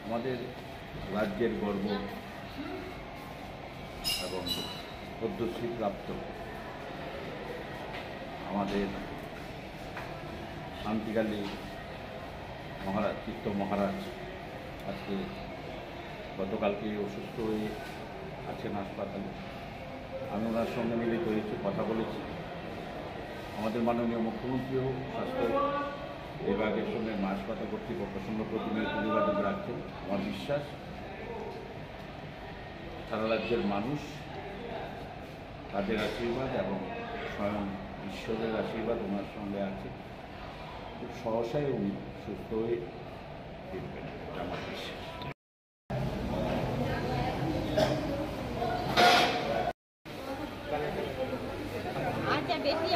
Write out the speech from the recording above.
আমাদের রাজ্যের গর্ব এবং পদ্মশ্রীপ্রাপ্ত আমাদের শান্তিকালী মহারাজ চিত্ত মহারাজ আজকে গতকালকে অসুস্থ হয়ে আছেন হাসপাতালে। আমি ওনার সঙ্গে মিলিত হয়েছি, কথা বলেছি। আমাদের মাননীয় মুখ্যমন্ত্রীও স্বাস্থ্য বিভাগের সঙ্গে হাসপাতাল কর্তৃপক্ষের সঙ্গে প্রতিনিয়ত যোগাযোগ রাখছেন। আমার বিশ্বাস সারা রাজ্যের মানুষ তাদের আশীর্বাদ এবং স্বয়ং ঈশ্বরের আশীর্বাদ ওনার সঙ্গে আছে। খুব সহসাই উনি সুস্থ হয়ে ফিরবেন, আমার বিশ্বাস। আচ্ছা বেশি